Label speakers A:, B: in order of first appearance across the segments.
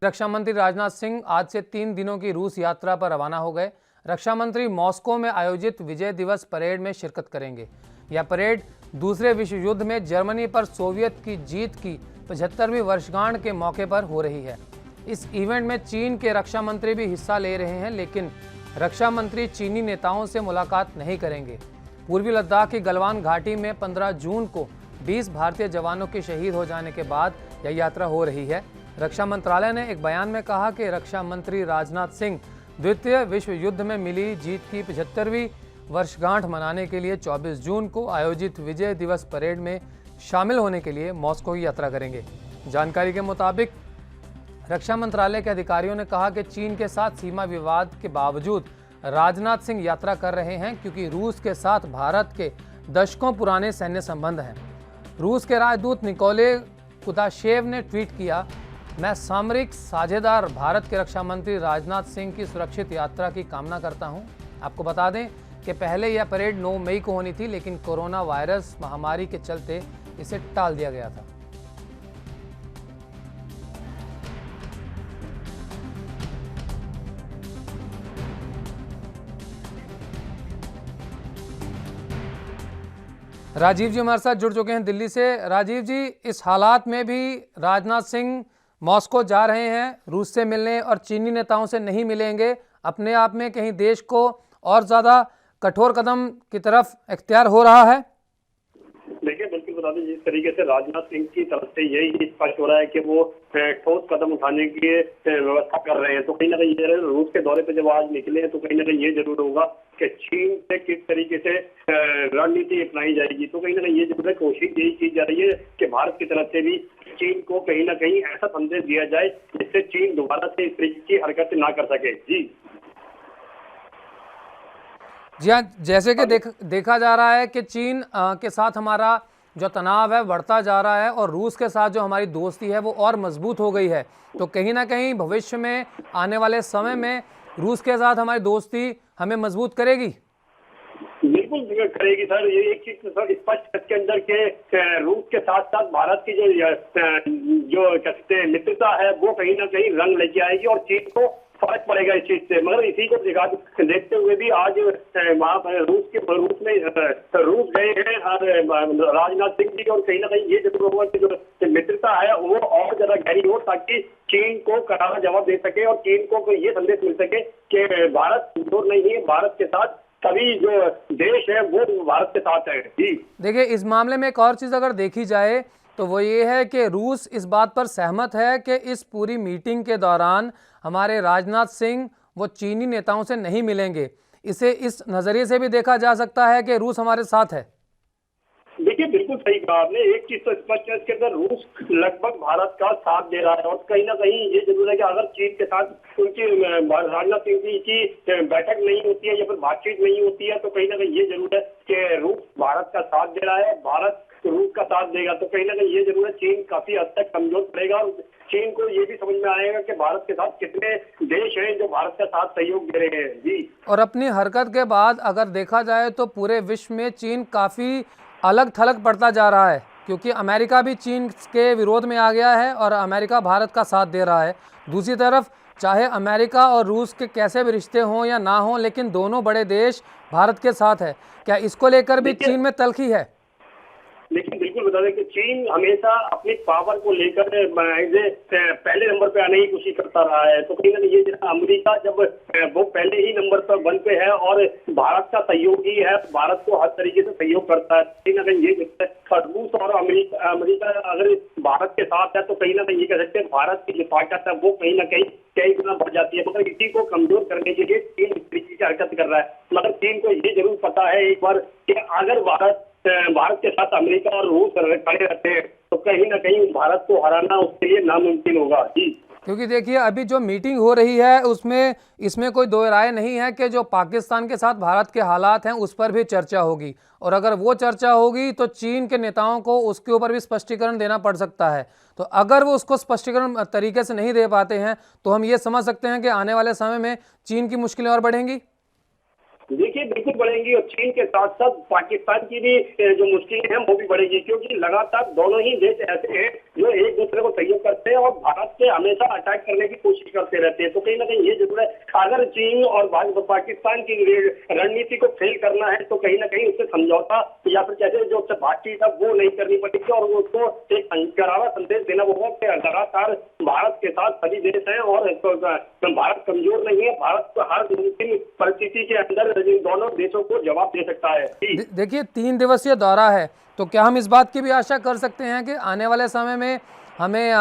A: रक्षा मंत्री राजनाथ सिंह आज से 3 दिनों की रूस यात्रा पर रवाना हो गए। रक्षा मंत्री मॉस्को में आयोजित विजय दिवस परेड में शिरकत करेंगे। यह परेड दूसरे विश्व युद्ध में जर्मनी पर सोवियत की जीत की 75वीं वर्षगांठ के मौके पर हो रही है। इस इवेंट में चीन के रक्षा मंत्री भी हिस्सा ले रहे हैं, लेकिन रक्षा मंत्री चीनी नेताओं से मुलाकात नहीं करेंगे। पूर्वी लद्दाख की गलवान घाटी में 15 जून को 20 भारतीय जवानों के शहीद हो जाने के बाद यह यात्रा हो रही है। रक्षा मंत्रालय ने एक बयान में कहा कि रक्षा मंत्री राजनाथ सिंह द्वितीय विश्व युद्ध में मिली जीत की 75वीं वर्षगांठ मनाने के लिए 24 जून को आयोजित विजय दिवस परेड में शामिल होने के लिए मॉस्को की यात्रा करेंगे। जानकारी के मुताबिक रक्षा मंत्रालय के अधिकारियों ने कहा कि चीन के साथ सीमा विवाद के बावजूद राजनाथ सिंह यात्रा कर रहे हैं, क्योंकि रूस के साथ भारत के दशकों पुराने सैन्य संबंध हैं। रूस के राजदूत निकोले कुदाशेव ने ट्वीट किया, मैं सामरिक साझेदार भारत के रक्षा मंत्री राजनाथ सिंह की सुरक्षित यात्रा की कामना करता हूं। आपको बता दें कि पहले यह परेड 9 मई को होनी थी, लेकिन कोरोना वायरस महामारी के चलते इसे टाल दिया गया था। राजीव जी हमारे साथ जुड़ चुके हैं दिल्ली से। राजीव जी, इस हालात में भी राजनाथ सिंह मॉस्को जा रहे हैं रूस से मिलने और चीनी नेताओं से नहीं मिलेंगे, अपने आप में कहीं देश को और ज़्यादा कठोर कदम की तरफ इख्तियार हो रहा है?
B: देखिए, बिल्कुल बता दें, जिस तरीके से राजनाथ सिंह की तरफ से यही स्पष्ट हो रहा है कि वो ठोस कदम उठाने की व्यवस्था कर रहे हैं, तो कहीं ना कहीं रूस के दौरे पे जब आज निकले हैं तो कहीं ना कहीं ये जरूर होगा कि चीन से किस तरीके से रणनीति अपनाई जाएगी। तो कहीं ना कहीं ये जरूर है, कोशिश यही की जा रही है कि भारत की तरफ से भी चीन को कहीं ना कहीं ऐसा संदेश दिया जाए जिससे चीन दोबारा से इस तरीके की हरकत ना कर सके। जी
A: हाँ, जैसे कि देखा जा रहा है कि चीन के साथ हमारा जो तनाव है बढ़ता जा रहा है और रूस के साथ जो हमारी दोस्ती है वो और मजबूत हो गई है, तो कहीं ना कहीं भविष्य में आने वाले समय में रूस के साथ हमारी दोस्ती हमें मजबूत करेगी।
B: बिल्कुल करेगी सर। ये एक चीज सर स्पष्ट के अंदर के रूस के साथ साथ भारत की जो कहते हैं मित्रता है वो कहीं ना कहीं रंग लेके आएगी और चीन को फर्क पड़ेगा इस चीज से। मगर इसी को देखते हुए भी आज वहाँ पर रूस में रूस गए हैं राजनाथ सिंह जी, और कहीं ना कहीं ये जरूर होगा कि जो मित्रता है वो और ज्यादा गहरी हो, ताकि चीन को करारा जवाब दे सके और चीन को ये संदेश मिल सके कि भारत कमजोर नहीं है, भारत के साथ सभी जो देश है वो भारत के साथ है। जी
A: देखिए, इस मामले में एक और चीज अगर देखी जाए तो वो ये है कि रूस इस बात पर सहमत है कि इस पूरी मीटिंग के दौरान हमारे राजनाथ सिंह वो चीनी नेताओं से नहीं मिलेंगे। इसे इस नजरिए से भी देखा जा सकता है कि रूस हमारे साथ है।
B: देखिए, बिल्कुल सही कहा आपने। एक चीज तो स्पष्ट है, इसके अंदर रूस लगभग भारत का साथ दे रहा है और कहीं ना कहीं ये जरूर है कि अगर चीन के साथ उनकी राजनाथ सिंह जी की बैठक नहीं होती है या फिर बातचीत नहीं होती है, तो कहीं ना कहीं ये जरूर है कि रूस भारत का साथ दे रहा है, भारत रूस का साथ देगा, तो कहीं ना कहीं ये जरूर है चीन काफी हद तक कमजोर पड़ेगा और चीन को ये भी समझ में आएगा कि भारत के साथ कितने देश हैं जो भारत का साथ सहयोग दे रहे हैं। जी, और
A: अपनी हरकत के बाद अगर देखा जाए तो पूरे विश्व में चीन काफी अलग थलग पड़ता जा रहा है, क्योंकि अमेरिका भी चीन के विरोध में आ गया है और अमेरिका भारत का साथ दे रहा है। दूसरी तरफ चाहे अमेरिका और रूस के कैसे भी रिश्ते हों या ना हों, लेकिन दोनों बड़े देश भारत के साथ है। क्या इसको लेकर भी चीन में तल्खी है?
B: लेकिन बिल्कुल बता दें कि चीन हमेशा अपनी पावर को लेकर पहले नंबर पे आने की कोशिश करता रहा है, तो कहीं ना कहीं ये अमेरिका जब वो पहले ही नंबर पर 1 पे है और भारत का सहयोगी है, भारत को हर तरीके से सहयोग करता है, कहीं ना कहीं ये रूस और अमेरिका अगर भारत के साथ है तो कहीं ना कहीं ये कह सकते हैं भारत की जो ताकत है वो कहीं ना कहीं कई गुना बढ़ जाती है। मगर इसी को कमजोर करने के लिए चीन इस तरीके की हरकत कर रहा है। मगर चीन को ये जरूर पता है एक बार कि अगर भारत के साथ अमेरिका और रूस खड़े रहते हैं तो कहीं ना कहीं भारत को हराना उसके लिए नामुमकिन होगा। जी,
A: क्योंकि देखिए, अभी जो मीटिंग हो रही है उसमें इसमें कोई दो राय नहीं है कि जो पाकिस्तान के साथ भारत के हालात हैं उस पर भी चर्चा होगी, और अगर वो चर्चा होगी तो चीन के नेताओं को उसके ऊपर भी स्पष्टीकरण देना पड़ सकता है। तो अगर वो उसको स्पष्टीकरण तरीके से नहीं दे पाते हैं तो हम ये समझ सकते हैं कि आने वाले समय में चीन की मुश्किलें और बढ़ेंगी।
B: देखिए, बिल्कुल बढ़ेंगी और चीन के साथ साथ पाकिस्तान की भी जो मुश्किलें हैं वो भी बढ़ेगी, क्योंकि लगातार दोनों ही देश ऐसे हैं जो एक दूसरे को सहयोग करते हैं और भारत पे हमेशा अटैक करने की कोशिश करते रहते हैं। तो कहीं ना कहीं ये जरूर है, अगर चीन और पाकिस्तान की रणनीति को फेल करना है तो कहीं ना कहीं उससे समझौता या फिर कैसे जो बातचीत है वो नहीं करनी पड़ेगी, और उसको एक करारा संदेश देना होगा कि लगातार भारत के साथ सभी देश हैं और भारत कमजोर नहीं है, भारत हर मुमकिन परिस्थिति के अंदर इन दोनों देशों को जवाब दे सकता है।
A: देखिए 3 दिवसीय दौरा है, तो क्या हम इस बात की भी आशा कर सकते हैं कि आने वाले समय में हमें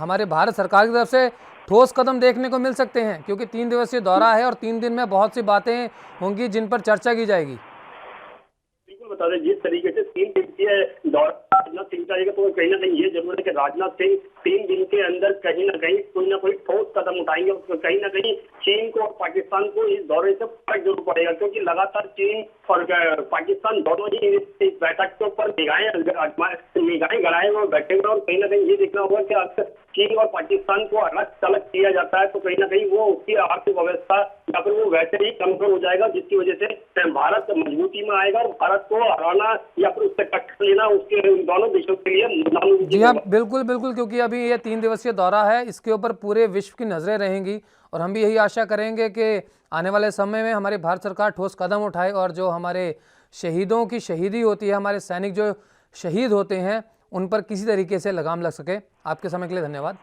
A: हमारे भारत सरकार की तरफ से ठोस कदम देखने को मिल सकते हैं, क्योंकि 3 दिवसीय दौरा है और 3 दिन में बहुत सी बातें होंगी जिन पर चर्चा की जाएगी।
B: बिल्कुल बता दें, जिस तरीके से 3 दिवसीय दौरा राजनाथ सिंह का रहेगा, तो कहीं ना कहीं ये जरूर है कि राजनाथ सिंह 3 दिन के अंदर कहीं ना कोई ठोस कदम उठाएंगे, और कहीं ना कहीं चीन को और पाकिस्तान को इस दौरे से फर्क जरूर पड़ेगा, क्योंकि लगातार चीन और पाकिस्तान दोनों ही इस बैठक के ऊपर निगाहें गड़ाए हुए बैठे हुए, और कहीं ना कहीं ये देखना होगा कि अक्सर चीन और पाकिस्तान को अलग थलग किया जाता है तो कहीं ना कहीं वो उसकी आर्थिक व्यवस्था या फिर वो वैसे ही कमजोर हो जाएगा, जिसकी वजह से भारत मजबूती में आएगा और भारत को हराना या फिर उससे टक्कर लेना उसके दोनों देशों के लिए नामुमकिन
A: जी हाँ,
B: होगा।
A: बिल्कुल बिल्कुल, क्योंकि अभी ये 3 दिवसीय दौरा है, इसके ऊपर पूरे विश्व की नज़रें रहेंगी और हम भी यही आशा करेंगे कि आने वाले समय में हमारी भारत सरकार ठोस कदम उठाए और जो हमारे शहीदों की शहीदी होती है, हमारे सैनिक जो शहीद होते हैं, उन पर किसी तरीके से लगाम लग सके। आपके समय के लिए धन्यवाद।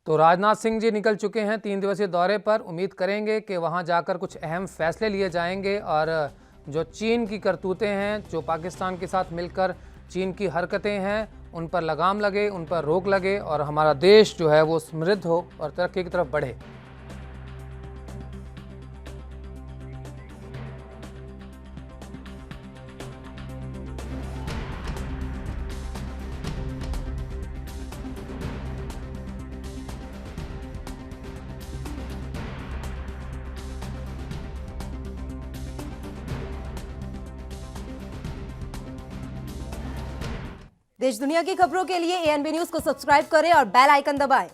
A: तो राजनाथ सिंह जी निकल चुके हैं 3 दिवसीय दौरे पर। उम्मीद करेंगे कि वहां जाकर कुछ अहम फैसले लिए जाएंगे और जो चीन की करतूतें हैं, जो पाकिस्तान के साथ मिलकर चीन की हरकतें हैं, उन पर लगाम लगे, उन पर रोक लगे और हमारा देश जो है वो समृद्ध हो और तरक्की की तरफ बढ़े।
C: देश दुनिया की खबरों के लिए ANB न्यूज को सब्सक्राइब करें और बेल आइकन दबाएं।